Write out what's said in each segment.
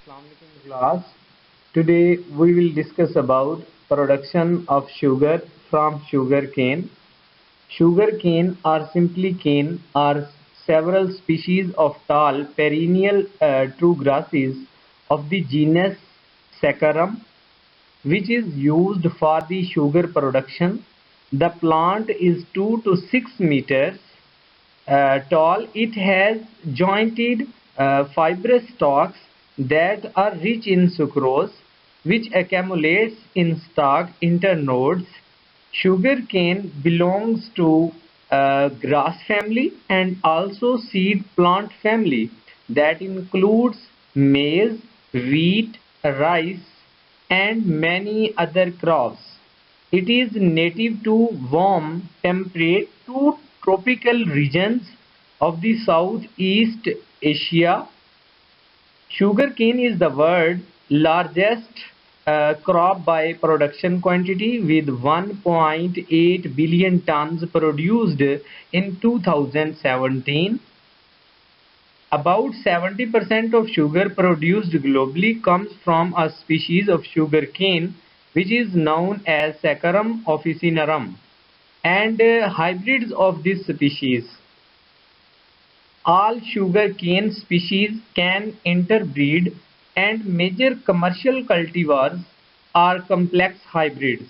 Assalamualaikum class. Today we will discuss about production of sugar from sugar cane. Sugar cane or simply cane are several species of tall perennial true grasses of the genus Saccharum, which is used for the sugar production. The plant is 2 to 6 meters tall. It has jointed fibrous stalks that are rich in sucrose, which accumulates in stalk internodes. Sugarcane belongs to grass family and also seed plant family that includes maize, wheat, rice, and many other crops. It is native to warm, temperate to tropical regions of the Southeast Asia. Sugarcane is the world's largest crop by production quantity with 1.8 billion tons produced in 2017. About 70% of sugar produced globally comes from a species of sugarcane which is known as Saccharum officinarum and hybrids of this species. All sugarcane species can interbreed and major commercial cultivars are complex hybrids.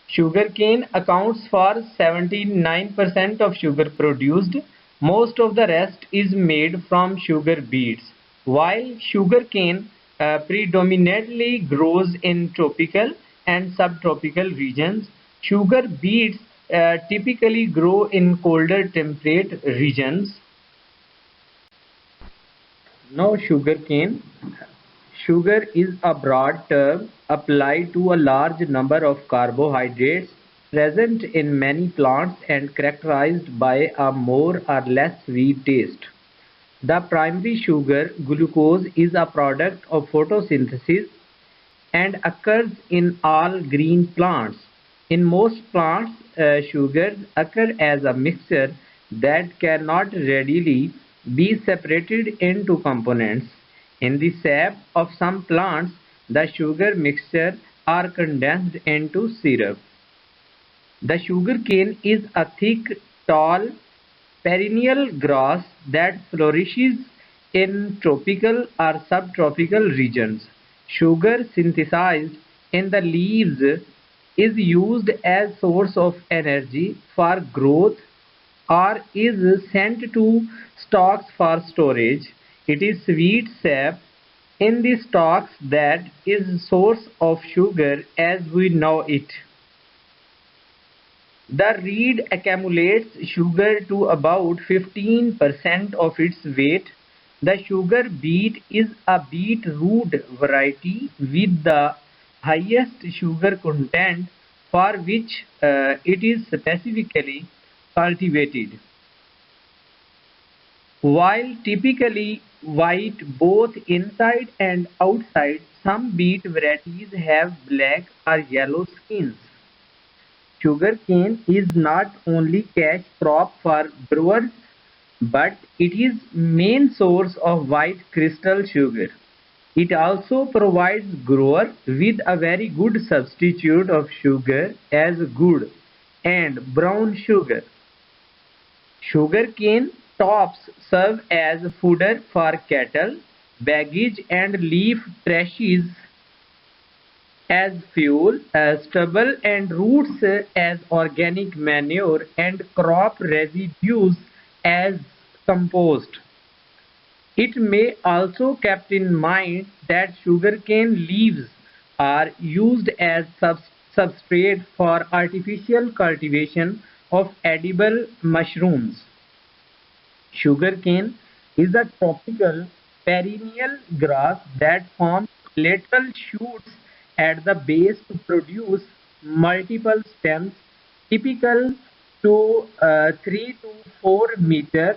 Sugarcane accounts for 79% of sugar produced. Most of the rest is made from sugar beets. While sugarcane predominantly grows in tropical and subtropical regions, sugar beets typically grow in colder temperate regions. Now sugarcane. Sugar is a broad term applied to a large number of carbohydrates present in many plants and characterized by a more or less sweet taste. The primary sugar, glucose, is a product of photosynthesis and occurs in all green plants. In most plants, sugars occur as a mixture that cannot readily be separated into components. In the sap of some plants, the sugar mixture are condensed into syrup. The sugarcane is a thick, tall, perennial grass that flourishes in tropical or subtropical regions. Sugar synthesized in the leaves is used as source of energy for growth or is sent to stalks for storage. It is sweet sap in the stalks that is source of sugar as we know it. The reed accumulates sugar to about 15% of its weight. The sugar beet is a beetroot variety with the highest sugar content for which it is specifically cultivated. While typically white both inside and outside, some beet varieties have black or yellow skins. Sugarcane is not only cash crop for brewers, but it is main source of white crystal sugar. It also provides grower with a very good substitute of sugar as gur and brown sugar. Sugarcane tops serve as fodder for cattle, baggage and leaf trashes as fuel, stubble and roots as organic manure, and crop residues as compost. It may also kept in mind that sugarcane leaves are used as substrate for artificial cultivation of edible mushrooms. Sugarcane is a tropical perennial grass that forms lateral shoots at the base to produce multiple stems typical to 3 to 4 meter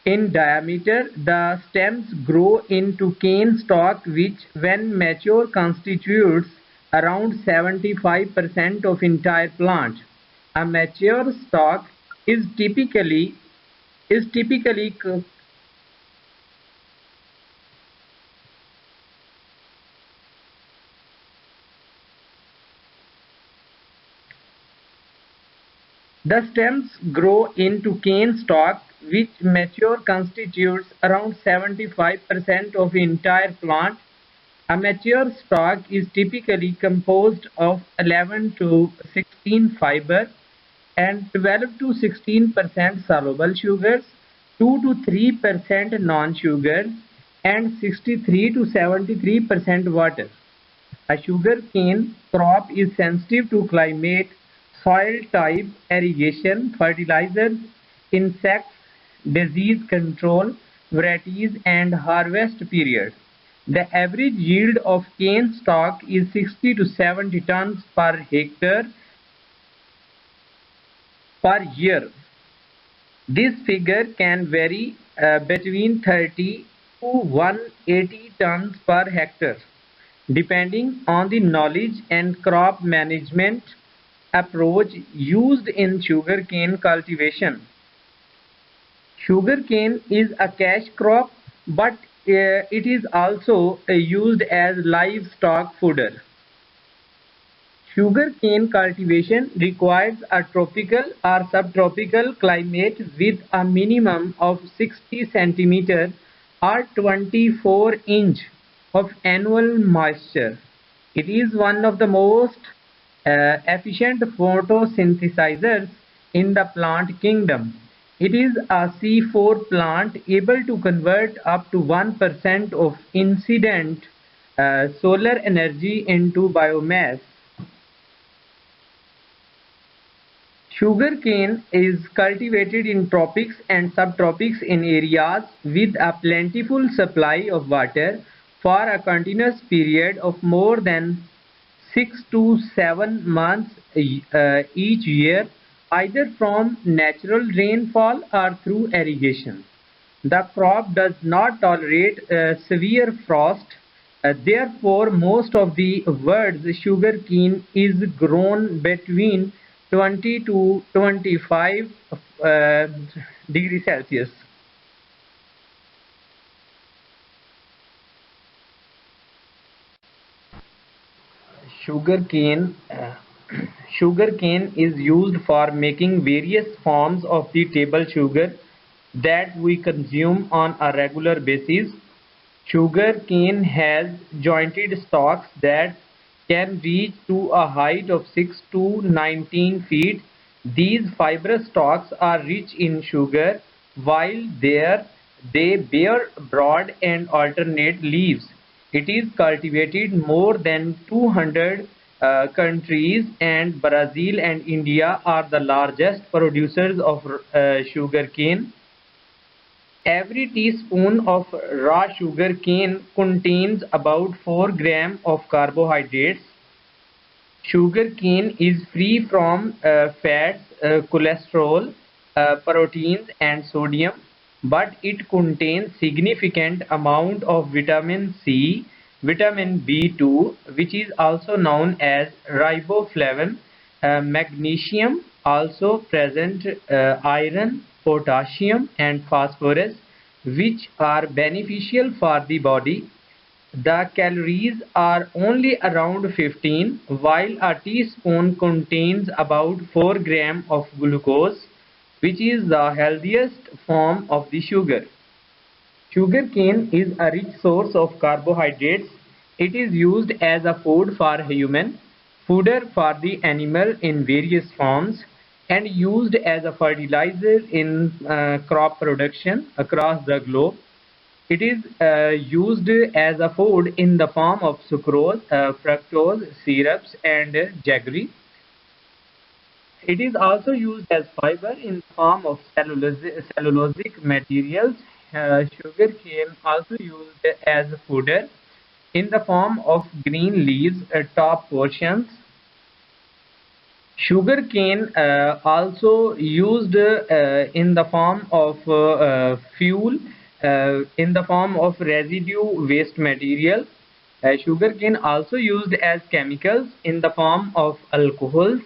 in diameter. The stems grow into cane stalk which when mature constitutes around 75% of entire plant. A mature stalk is typically The stems grow into cane stalk, which mature constitutes around 75% of the entire plant. A mature stalk is typically composed of 11 to 16 fiber and 12 to 16% soluble sugars, 2 to 3% non-sugar, and 63 to 73% water. A sugarcane crop is sensitive to climate, soil type, irrigation, fertilizers, insects, disease control, varieties, and harvest period. The average yield of cane stock is 60 to 70 tons per hectare per year. This figure can vary between 30 to 180 tons per hectare, depending on the knowledge and crop management approach used in sugarcane cultivation. Sugarcane is a cash crop, but it is also used as livestock fodder. Sugarcane cultivation requires a tropical or subtropical climate with a minimum of 60 centimeter or 24-inch of annual moisture. It is one of the most efficient photosynthesizers in the plant kingdom. It is a C4 plant able to convert up to 1% of incident solar energy into biomass. Sugarcane is cultivated in tropics and subtropics in areas with a plentiful supply of water for a continuous period of more than 6 to 7 months each year, either from natural rainfall or through irrigation. The crop does not tolerate severe frost. Therefore, most of the world's sugarcane is grown between 20 to 25 degrees Celsius. Sugarcane sugarcane is used for making various forms of the table sugar that we consume on a regular basis. Sugarcane has jointed stalks that can reach to a height of 6 to 19 feet. These fibrous stalks are rich in sugar while they bear broad and alternate leaves. It is cultivated more than 200 countries, and Brazil and India are the largest producers of sugarcane. Every teaspoon of raw sugar cane contains about 4 grams of carbohydrates. Sugar cane is free from fats, cholesterol, proteins and sodium, but it contains significant amount of vitamin C, vitamin B2, which is also known as riboflavin, magnesium, also present iron, potassium and phosphorus, which are beneficial for the body. The calories are only around 15, while a teaspoon contains about 4 grams of glucose, which is the healthiest form of the sugar. Sugarcane is a rich source of carbohydrates. It is used as a food for human, fodder for the animal in various forms, and used as a fertilizer in crop production across the globe. It is used as a food in the form of sucrose, fructose, syrups, and jaggery. It is also used as fiber in the form of cellulosic materials. Sugarcane also used as fodder in the form of green leaves, top portions. Sugarcane also used in the form of fuel, in the form of residue waste material. Sugarcane also used as chemicals in the form of alcohols,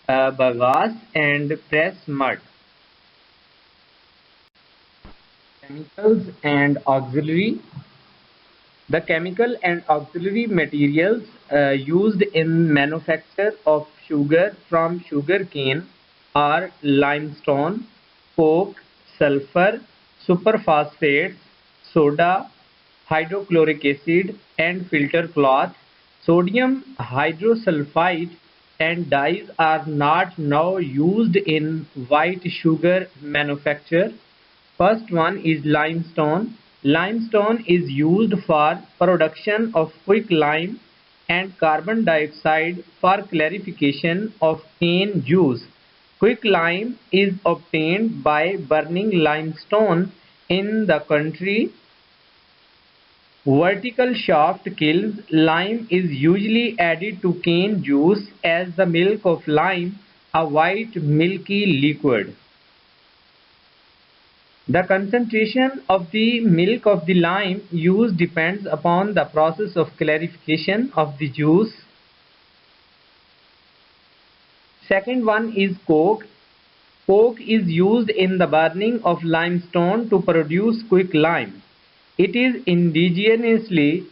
bagasse and press mud. Chemicals and auxiliary. The chemical and auxiliary materials used in manufacture of sugar from sugarcane are limestone, coke, sulfur, superphosphates, soda, hydrochloric acid, and filter cloth. Sodium hydrosulfide and dyes are not now used in white sugar manufacture. First one is limestone. Limestone is used for production of quicklime and carbon dioxide for clarification of cane juice. Quicklime is obtained by burning limestone in the country. Vertical shaft kilns. Lime is usually added to cane juice as the milk of lime, a white milky liquid. The concentration of the milk of the lime used depends upon the process of clarification of the juice. Second one is coke. Coke is used in the burning of limestone to produce quicklime. It is indigenously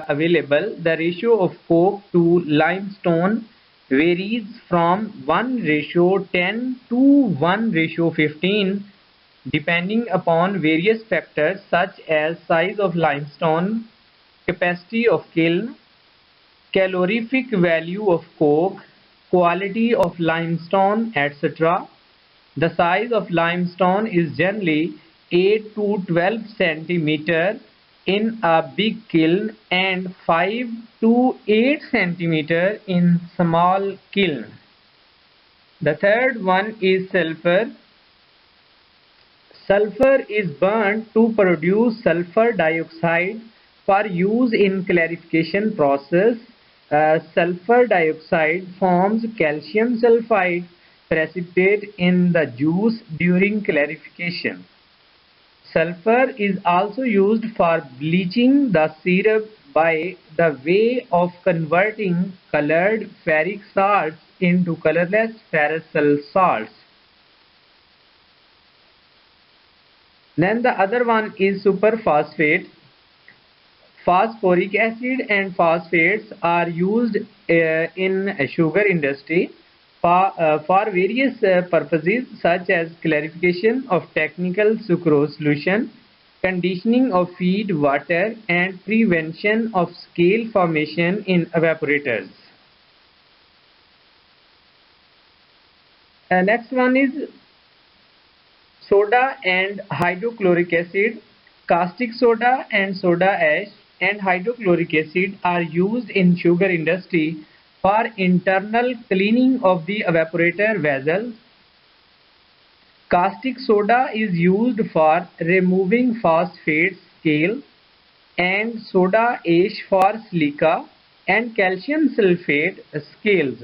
available. The ratio of coke to limestone varies from 1:10 to 1:15 depending upon various factors such as size of limestone, capacity of kiln, calorific value of coke, quality of limestone, etc. The size of limestone is generally 8 to 12 centimeter in a big kiln and 5 to 8 centimeter in small kiln. The third one is sulfur. Sulfur is burnt to produce sulfur dioxide for use in clarification process. Sulfur dioxide forms calcium sulfide precipitate in the juice during clarification. Sulfur is also used for bleaching the syrup by the way of converting colored ferric salts into colorless ferrous salts. Then the other one is superphosphate. Phosphoric acid and phosphates are used in sugar industry for various purposes such as clarification of technical sucrose solution, conditioning of feed water, and prevention of scale formation in evaporators. Next one is soda and hydrochloric acid. Caustic soda and soda ash and hydrochloric acid are used in sugar industry for internal cleaning of the evaporator vessels. Caustic soda is used for removing phosphate scale and soda ash for silica and calcium sulfate scales.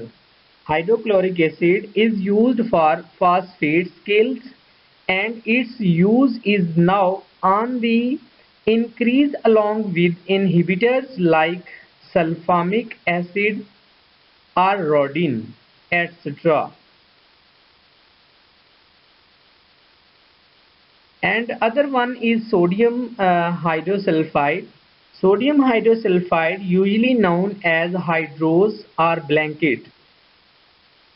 Hydrochloric acid is used for phosphate scales and its use is now on the increase along with inhibitors like sulfamic acid or rhodin, etc. And other one is sodium hydrosulfide. Sodium hydrosulfide, usually known as hydrose or blanket,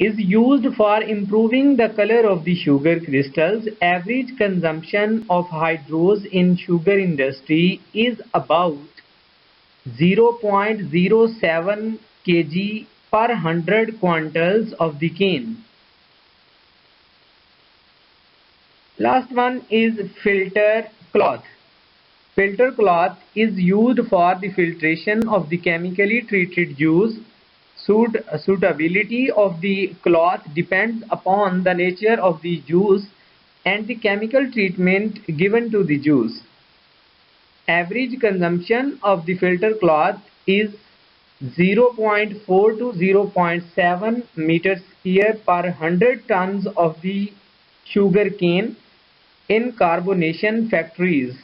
is used for improving the color of the sugar crystals. Average consumption of hydrose in sugar industry is about 0.07 kg per 100 quintals of the cane. Last one is filter cloth. Filter cloth is used for the filtration of the chemically treated juice. Suitability of the cloth depends upon the nature of the juice and the chemical treatment given to the juice. Average consumption of the filter cloth is 0.4 to 0.7 meters square per 100 tons of the sugar cane in carbonation factories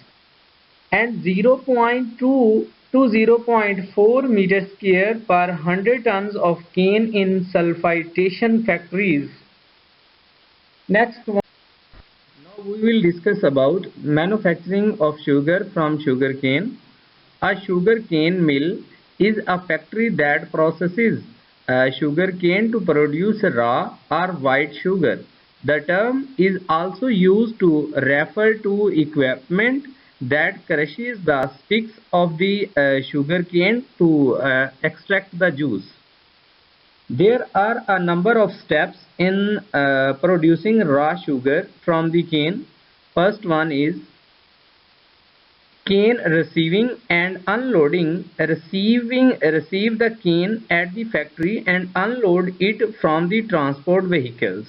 and 0.2 to 0.4 meters square per 100 tons of cane in sulfitation factories. Next one. Now we will discuss about manufacturing of sugar from sugarcane. A sugarcane mill is a factory that processes sugarcane to produce raw or white sugar. The term is also used to refer to equipment that crushes the sticks of the sugarcane to extract the juice. There are a number of steps in producing raw sugar from the cane. First one is cane receiving and unloading. Receive the cane at the factory and unload it from the transport vehicles.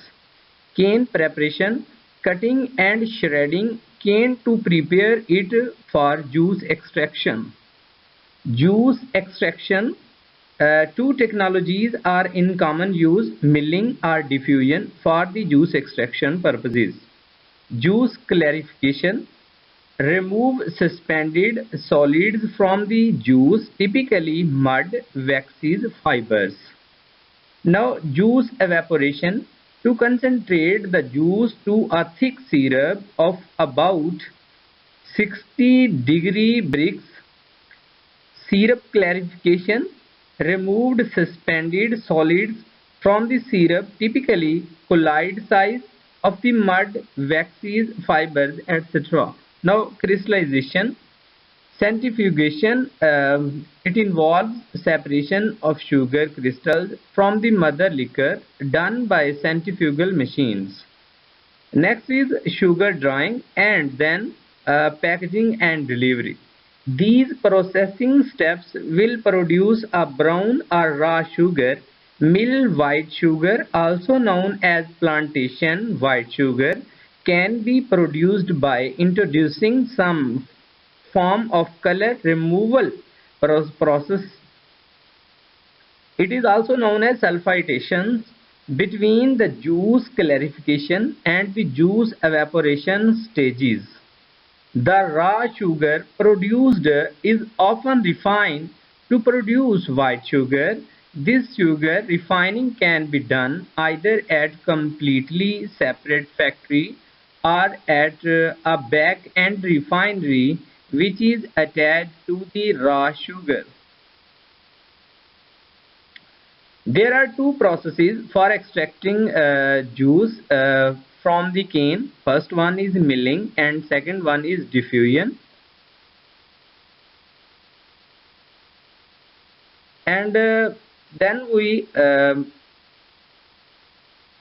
Cane preparation, cutting and shredding cane to prepare it for juice extraction. Juice extraction, two technologies are in common use: milling or diffusion for the juice extraction purposes. Juice clarification, remove suspended solids from the juice, typically mud, waxes, fibers. Now juice evaporation, to concentrate the juice to a thick syrup of about 60-degree Brix. Syrup clarification, removed suspended solids from the syrup, typically colloid size of the mud, waxes, fibers, etc. Now crystallization, centrifugation, it involves separation of sugar crystals from the mother liquor, done by centrifugal machines. Next is sugar drying and then packaging and delivery. These processing steps will produce a brown or raw sugar. Mill white sugar, also known as plantation white sugar, can be produced by introducing some form of color removal process. It is also known as sulfitation. Between the juice clarification and the juice evaporation stages, the raw sugar produced is often refined to produce white sugar. This sugar refining can be done either at completely separate factory or at a back-end refinery which is attached to the raw sugar. There are two processes for extracting juice from the cane. First one is milling and second one is diffusion. And then we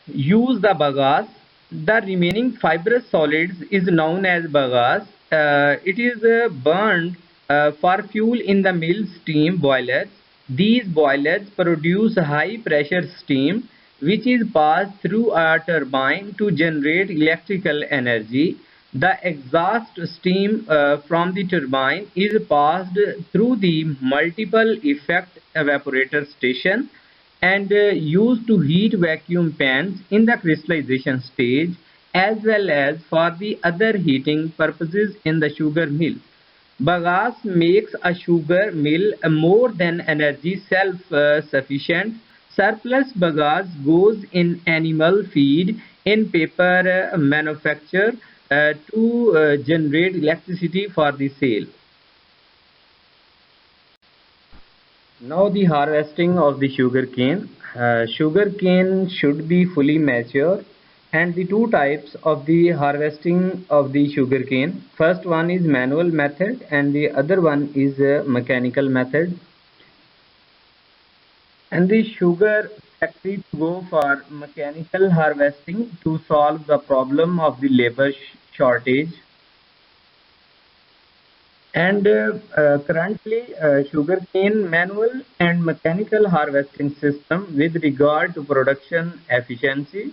use the bagasse. The remaining fibrous solids is known as bagasse. It is burned for fuel in the mill steam boilers. These boilers produce high pressure steam which is passed through a turbine to generate electrical energy. The exhaust steam from the turbine is passed through the multiple effect evaporator station and used to heat vacuum pans in the crystallization stage, as well as for the other heating purposes in the sugar mill. Bagasse makes a sugar mill more than energy self-sufficient. Surplus bagasse goes in animal feed, in paper manufacture to generate electricity for the sale. Now the harvesting of the sugar cane. Sugar cane should be fully mature, and the two types of the harvesting of the sugar cane. First one is manual method and the other one is mechanical method. And the sugar factory go for mechanical harvesting to solve the problem of the labor shortage. And currently sugarcane manual and mechanical harvesting system with regard to production efficiency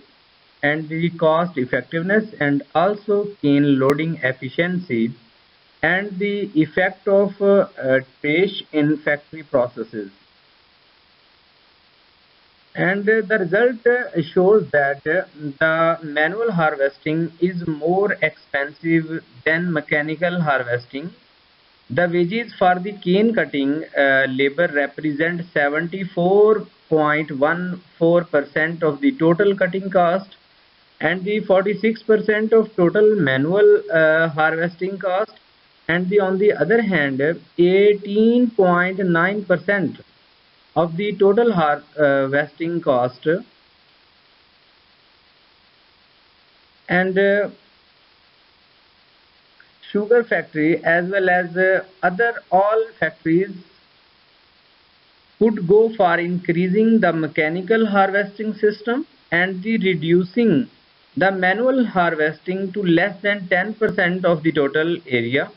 and the cost effectiveness and also cane loading efficiency and the effect of trash in factory processes. And the result shows that the manual harvesting is more expensive than mechanical harvesting. The wages for the cane cutting labor represent 74.14% of the total cutting cost and the 46% of total manual harvesting cost, and on the other hand 18.9% of the total harvesting cost. And sugar factory as well as other all factories could go for increasing the mechanical harvesting system and the reducing the manual harvesting to less than 10% of the total area.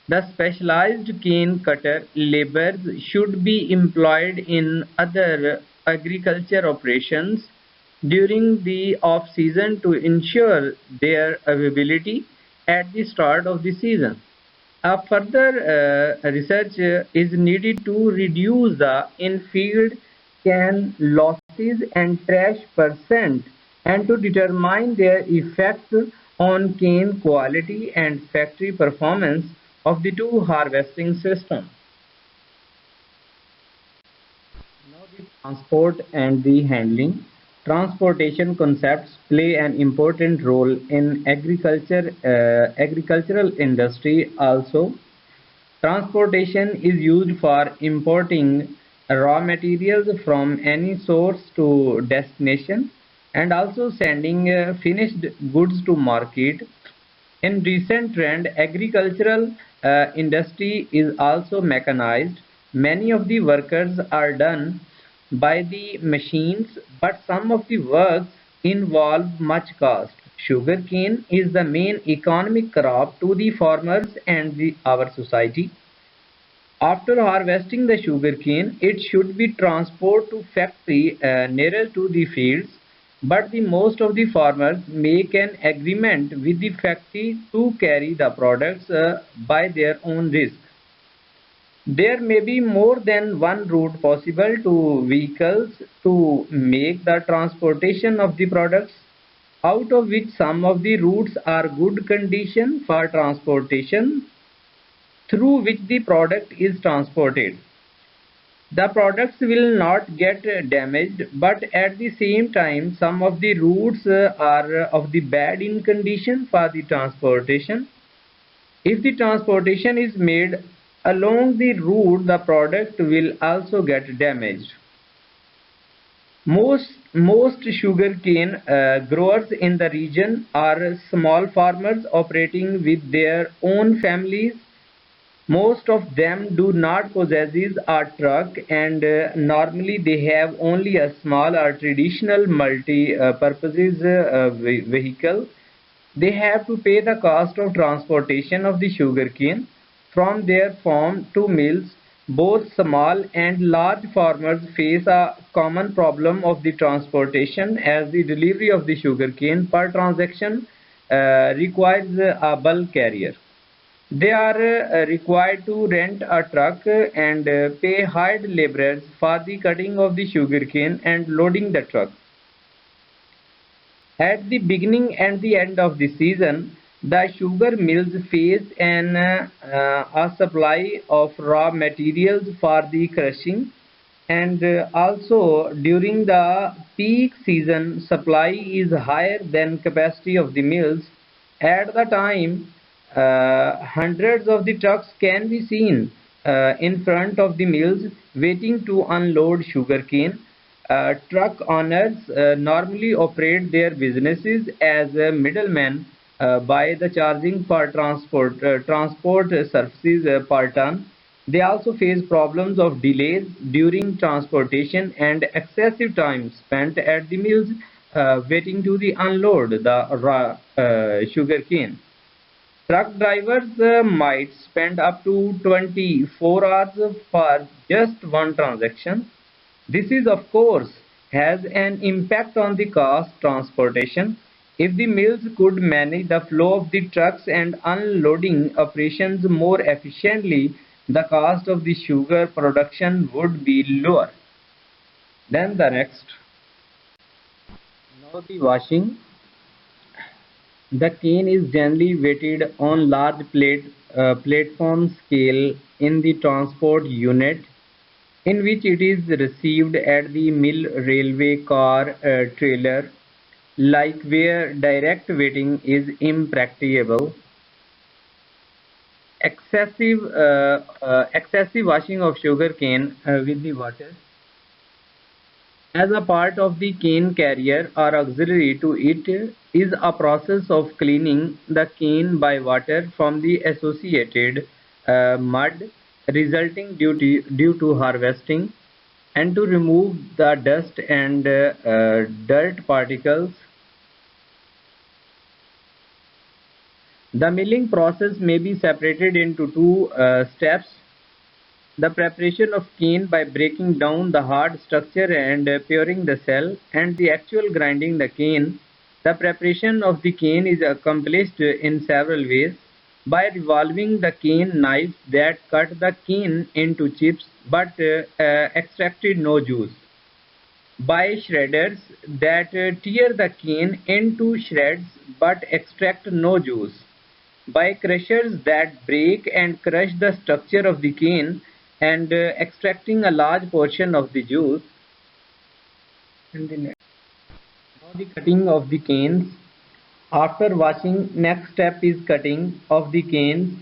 The specialized cane cutter laborers should be employed in other agriculture operations during the off-season to ensure their availability at the start of the season. A further research is needed to reduce the in-field cane losses and trash percent and to determine their effect on cane quality and factory performance of the two harvesting systems. Now the transport and the handling. Transportation concepts play an important role in agricultural industry also. Transportation is used for importing raw materials from any source to destination and also sending finished goods to market. In recent trend, agricultural industry is also mechanized. Many of the workers are done by the machines, but some of the works involve much cost. Sugarcane is the main economic crop to the farmers and our society. After harvesting the sugarcane, it should be transported to factory nearer to the fields, but the most of the farmers make an agreement with the factory to carry the products by their own risk. There may be more than one route possible to vehicles to make the transportation of the products, out of which some of the routes are good condition for transportation through which the product is transported. The products will not get damaged, but at the same time some of the routes are of the bad in condition for the transportation. If the transportation is made along the route, the product will also get damaged. Most sugarcane growers in the region are small farmers operating with their own families. Most of them do not possess a truck and normally they have only a small or traditional multi-purposes vehicle. They have to pay the cost of transportation of the sugarcane from their farm to mills. Both small and large farmers face a common problem of the transportation as the delivery of the sugarcane per transaction requires a bulk carrier. They are required to rent a truck and pay hired laborers for the cutting of the sugarcane and loading the truck. At the beginning and the end of the season, the sugar mills face a supply of raw materials for the crushing, and also during the peak season supply is higher than capacity of the mills. At the time, hundreds of the trucks can be seen in front of the mills waiting to unload sugarcane. Truck owners normally operate their businesses as middlemen by the charging for transport services per ton. They also face problems of delays during transportation and excessive time spent at the mills waiting to the unload the raw sugarcane. Truck drivers might spend up to 24 hours for just one transaction. This is of course has an impact on the cost transportation. If the mills could manage the flow of the trucks and unloading operations more efficiently, the cost of the sugar production would be lower. Then the next. Now the washing. The cane is generally weighted on large platform scale in the transport unit in which it is received at the mill railway car trailer like where direct weighting is impracticable. Excessive washing of sugar cane with the water as a part of the cane carrier or auxiliary to it is a process of cleaning the cane by water from the associated mud resulting due to harvesting, and to remove the dust and dirt particles. The milling process may be separated into two steps: the preparation of cane by breaking down the hard structure and puring the cell, and the actual grinding the cane. The preparation of the cane is accomplished in several ways: by revolving the cane knives that cut the cane into chips but extracted no juice, by shredders that tear the cane into shreds but extract no juice, by crushers that break and crush the structure of the cane and extracting a large portion of the juice. And now the cutting of the canes. After washing, next step is cutting of the canes.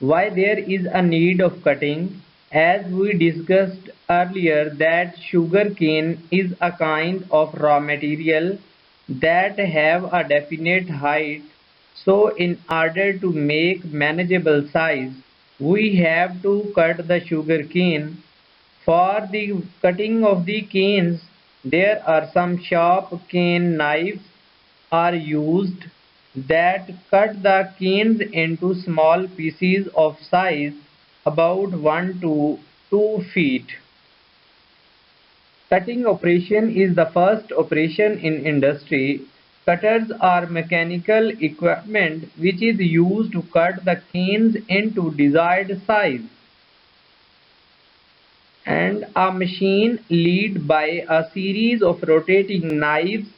Why there is a need of cutting? As we discussed earlier that sugar cane is a kind of raw material that have a definite height, so in order to make manageable size, we have to cut the sugar cane. For the cutting of the canes, there are some sharp cane knives are used that cut the canes into small pieces of size about 1 to 2 feet. Cutting operation is the first operation in industry. Cutters are mechanical equipment which is used to cut the canes into desired size, and a machine led by a series of rotating knives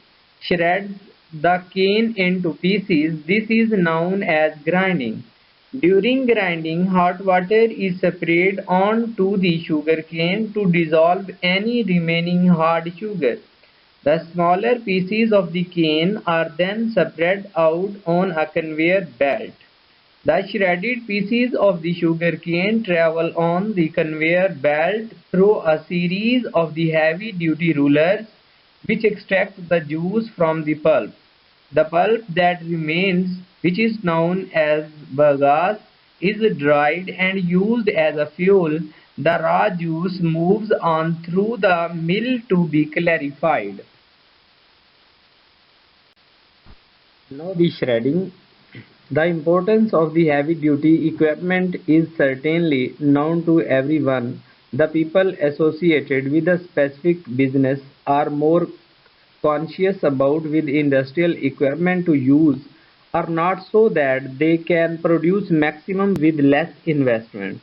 shreds the cane into pieces. This is known as grinding. During grinding, hot water is sprayed onto the sugar cane to dissolve any remaining hard sugar. The smaller pieces of the cane are then spread out on a conveyor belt. The shredded pieces of the sugar cane travel on the conveyor belt through a series of the heavy-duty rollers which extract the juice from the pulp. The pulp that remains, which is known as bagasse, is dried and used as a fuel. The raw juice moves on through the mill to be clarified. Now the shredding. The importance of the heavy-duty equipment is certainly known to everyone. The people associated with a specific business are more conscious about with industrial equipment to use or not, so that they can produce maximum with less investment.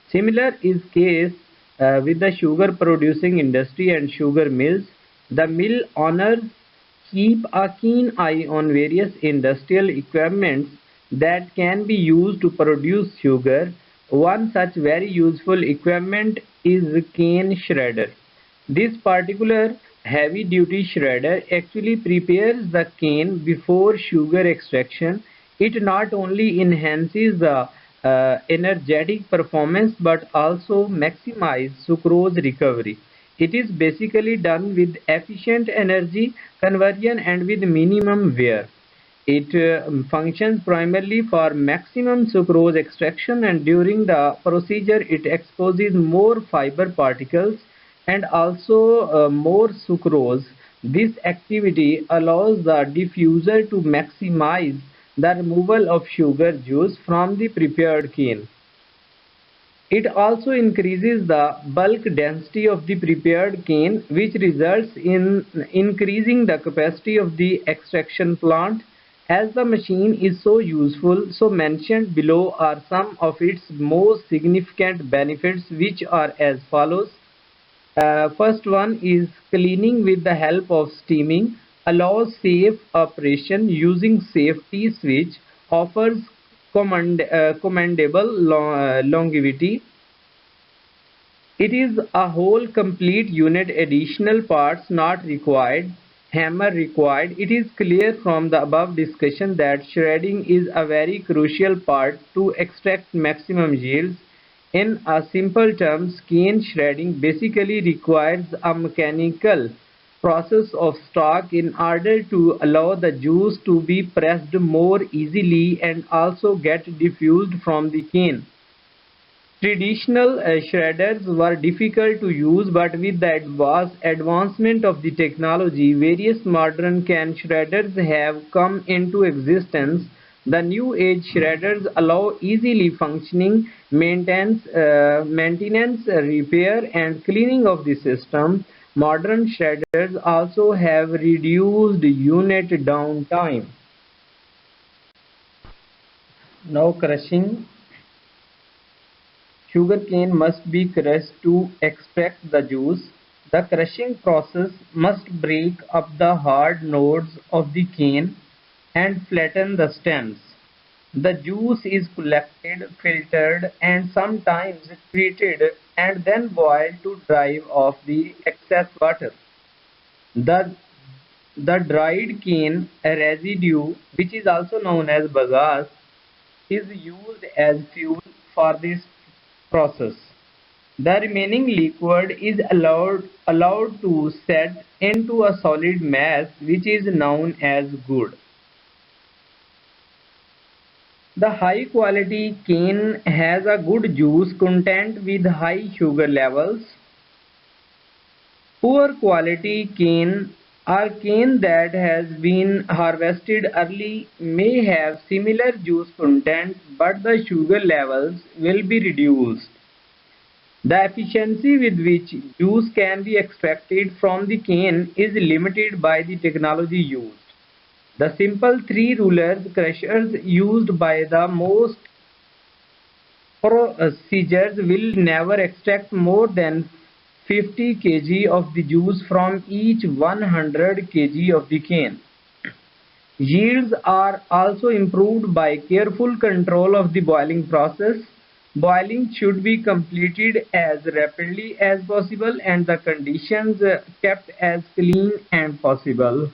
Similar is case with the sugar producing industry and sugar mills. The mill owners keep a keen eye on various industrial equipments that can be used to produce sugar. One such very useful equipment is cane shredder. This particular heavy duty shredder actually prepares the cane before sugar extraction. It not only enhances the energetic performance but also maximizes sucrose recovery. It is basically done with efficient energy conversion and with minimum wear. It functions primarily for maximum sucrose extraction, and during the procedure it exposes more fiber particles and also more sucrose. This activity allows the diffuser to maximize the removal of sugar juice from the prepared cane. It also increases the bulk density of the prepared cane, which results in increasing the capacity of the extraction plant. As the machine is so useful, so mentioned below are some of its most significant benefits, which are as follows. First one is cleaning with the help of steaming, allows safe operation using safety switch, offers commendable longevity. It is a whole complete unit, additional parts not required, hammer required. It is clear from the above discussion that shredding is a very crucial part to extract maximum yields. In a simple terms, cane shredding basically requires a mechanical process of stalk in order to allow the juice to be pressed more easily and also get diffused from the cane. Traditional shredders were difficult to use, but with the advancement of the technology, various modern can shredders have come into existence. The new age shredders allow easily functioning maintenance, repair, and cleaning of the system. Modern shredders also have reduced unit downtime. Now crushing. Sugarcane must be crushed to extract the juice. The crushing process must break up the hard nodes of the cane and flatten the stems. The juice is collected, filtered, and sometimes treated and then boiled to drive off the excess water. The, the dried cane residue, which is also known as bagasse, is used as fuel for this process. The remaining liquid is allowed to set into a solid mass which is known as gur. The high quality cane has a good juice content with high sugar levels. Poor quality cane or cane that has been harvested early may have similar juice content but the sugar levels will be reduced. The efficiency with which juice can be extracted from the cane is limited by the technology used. The simple three rollers crushers used by the most procedures will never extract more than 50 kg of the juice from each 100 kg of the cane. Yields are also improved by careful control of the boiling process. Boiling should be completed as rapidly as possible and the conditions kept as clean as possible.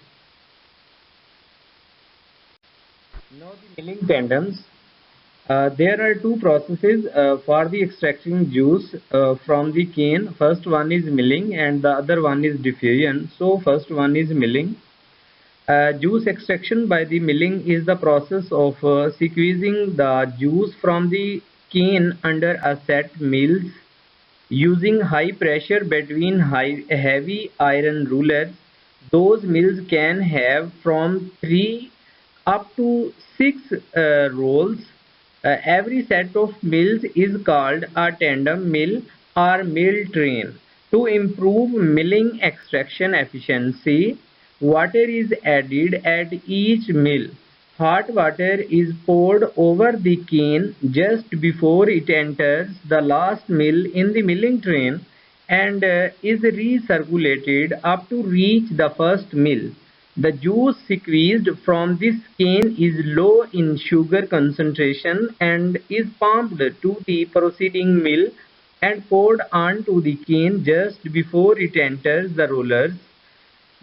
Now the milling tandems. There are two processes for the extracting juice from the cane. First one is milling and the other one is diffusion. So first one is milling. Juice extraction by the milling is the process of squeezing the juice from the cane under a set mills using high pressure between heavy iron rulers. Those mills can have from 3 up to 6 rolls. Every set of mills is called a tandem mill or mill train. To improve milling extraction efficiency, water is added at each mill. Hot water is poured over the cane just before it enters the last mill in the milling train and is recirculated up to reach the first mill. The juice squeezed from this cane is low in sugar concentration and is pumped to the preceding mill and poured onto the cane just before it enters the rollers.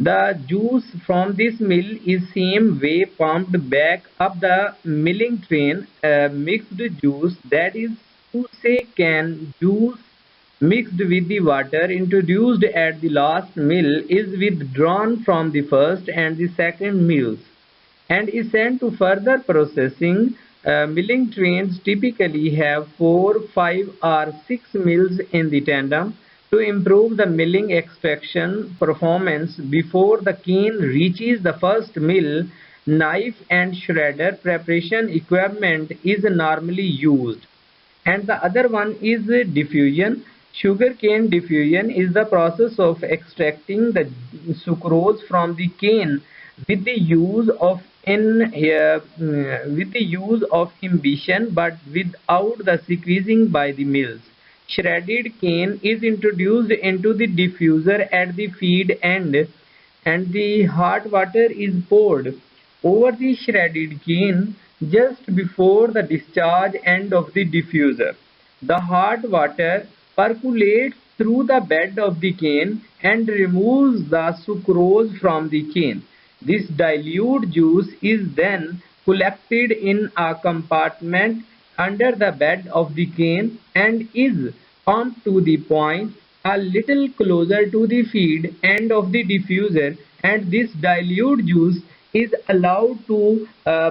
The juice from this mill is same way pumped back up the milling train. Mixed juice, that is to say cane juice mixed with the water introduced at the last mill is withdrawn from the first and the second mills and is sent to further processing. Milling trains typically have 4, 5 or 6 mills in the tandem to improve the milling extraction performance before the cane reaches the first mill. Knife and shredder preparation equipment is normally used. And the other one is diffusion. Sugarcane diffusion is the process of extracting the sucrose from the cane with the use of imbibition but without the squeezing by the mills. Shredded cane is introduced into the diffuser at the feed end and the hot water is poured over the shredded cane just before the discharge end of the diffuser. The hot water percolates through the bed of the cane and removes the sucrose from the cane. This dilute juice is then collected in a compartment under the bed of the cane and is pumped to the point a little closer to the feed end of the diffuser, and this dilute juice is allowed to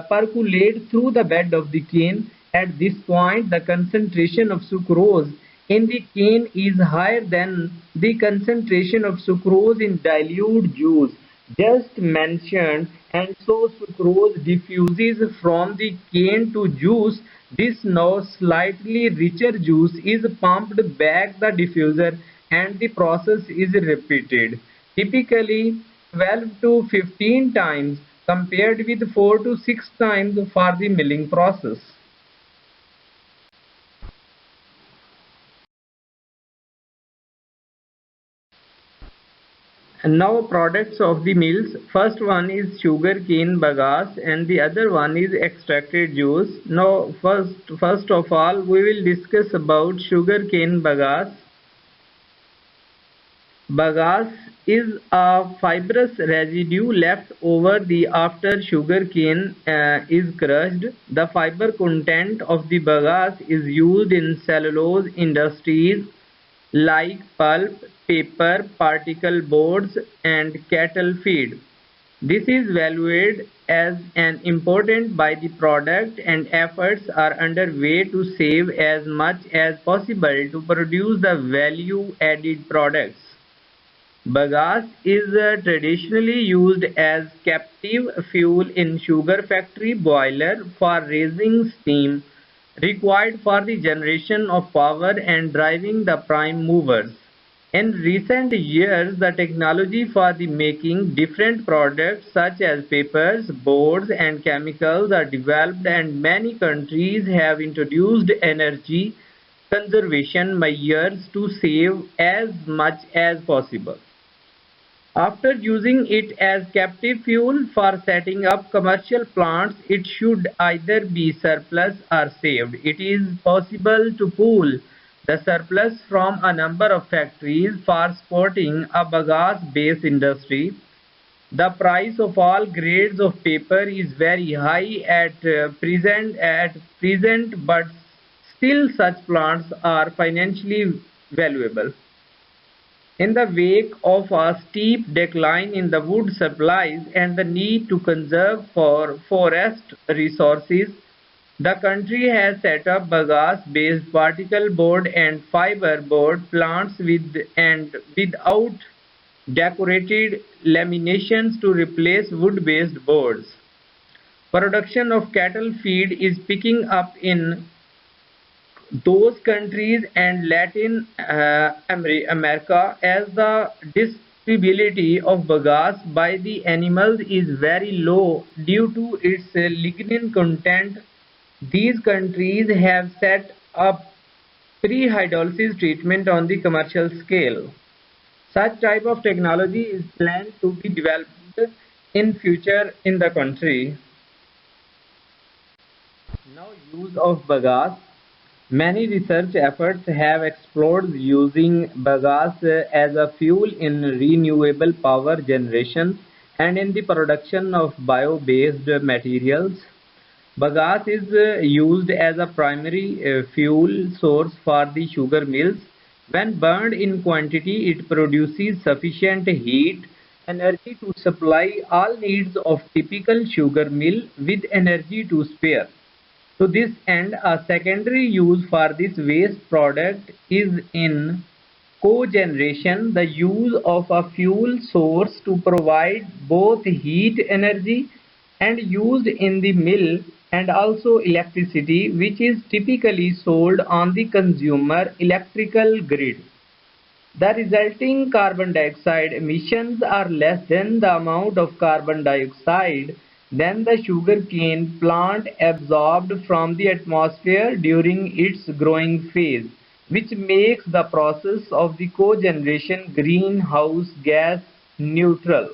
percolate through the bed of the cane. At this point, the concentration of sucrose in the cane is higher than the concentration of sucrose in dilute juice just mentioned, and so sucrose diffuses from the cane to juice. This now slightly richer juice is pumped back the diffuser and the process is repeated, typically 12 to 15 times compared with 4 to 6 times for the milling process. And now products of the mills. First one is sugar cane bagasse and the other one is extracted juice. Now first of all we will discuss about sugar cane bagasse. Bagasse is a fibrous residue left over the after sugar cane is crushed. The fiber content of the bagasse is used in cellulose industries like pulp, paper, particle boards, and cattle feed. This is valued as an important by the product, and efforts are underway to save as much as possible to produce the value added products. Bagasse is traditionally used as captive fuel in sugar factory boiler for raising steam required for the generation of power and driving the prime movers. In recent years, the technology for the making different products such as papers, boards and chemicals are developed, and many countries have introduced energy conservation measures to save as much as possible. After using it as captive fuel for setting up commercial plants, it should either be surplus or saved. It is possible to pool the surplus from a number of factories for supporting a bagasse-based industry. The price of all grades of paper is very high at present, but still such plants are financially valuable. In the wake of a steep decline in the wood supplies and the need to conserve for forest resources, the country has set up bagasse-based particle board and fiber board plants with and without decorated laminations to replace wood-based boards. Production of cattle feed is picking up in those countries and Latin America, as the dispensability of bagasse by the animals is very low due to its lignin content. These countries have set up pre-hydrolysis treatment on the commercial scale. Such type of technology is planned to be developed in future in the country. Now, use of bagasse. Many research efforts have explored using bagasse as a fuel in renewable power generation and in the production of bio-based materials. Bagasse is used as a primary fuel source for the sugar mills. When burned in quantity, it produces sufficient heat energy to supply all needs of typical sugar mill with energy to spare. To this end, a secondary use for this waste product is in cogeneration, the use of a fuel source to provide both heat energy and used in the mill, and also electricity, which is typically sold on the consumer electrical grid. The resulting carbon dioxide emissions are less than the amount of carbon dioxide than the sugarcane plant absorbed from the atmosphere during its growing phase, which makes the process of the cogeneration greenhouse gas neutral.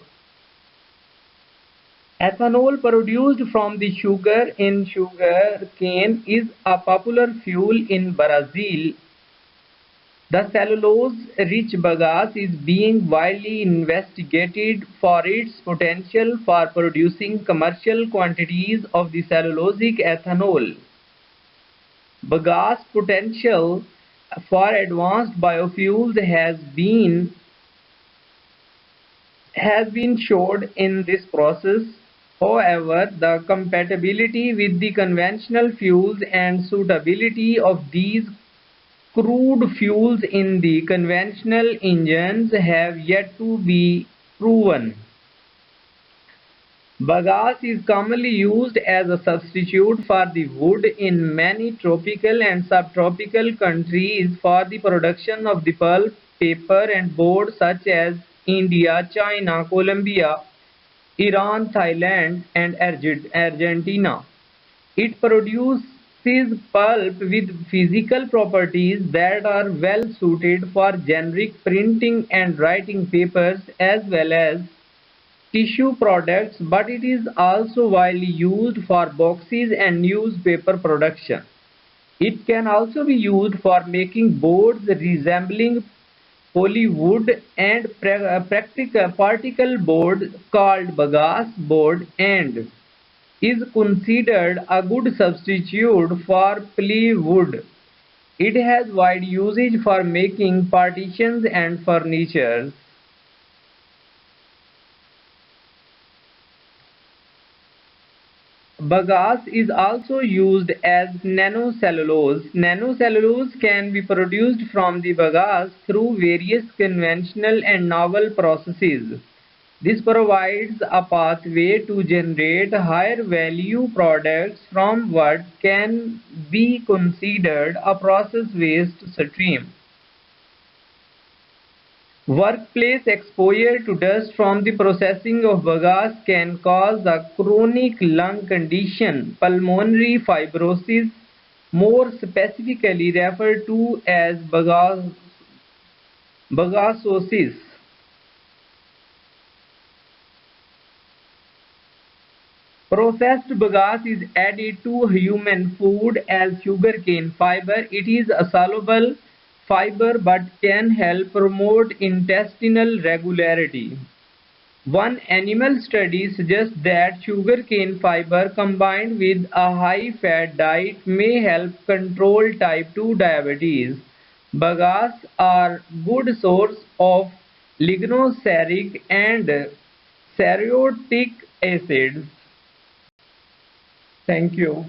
Ethanol produced from the sugar in sugar cane is a popular fuel in Brazil. The cellulose-rich bagasse is being widely investigated for its potential for producing commercial quantities of the cellulosic ethanol. Bagasse potential for advanced biofuels has been showed in this process. However, the compatibility with the conventional fuels and suitability of these crude fuels in the conventional engines have yet to be proven. Bagasse is commonly used as a substitute for the wood in many tropical and subtropical countries for the production of the pulp, paper and board such as India, China, Colombia, Iran, Thailand and Argentina. It produces pulp with physical properties that are well suited for generic printing and writing papers as well as tissue products, but it is also widely used for boxes and newspaper production. It can also be used for making boards resembling polywood and practical particle board called bagasse board and is considered a good substitute for plywood. It has wide usage for making partitions and furniture. Bagasse is also used as nanocellulose. Nanocellulose can be produced from the bagasse through various conventional and novel processes. This provides a pathway to generate higher value products from what can be considered a process waste stream. Workplace exposure to dust from the processing of bagasse can cause a chronic lung condition, pulmonary fibrosis, more specifically referred to as bagassosis. Processed bagasse is added to human food as sugarcane fiber. It is a soluble fiber but can help promote intestinal regularity. One animal study suggests that sugarcane fiber combined with a high-fat diet may help control type 2 diabetes. Bagasse are good source of lignoceric and cereotic acids. Thank you.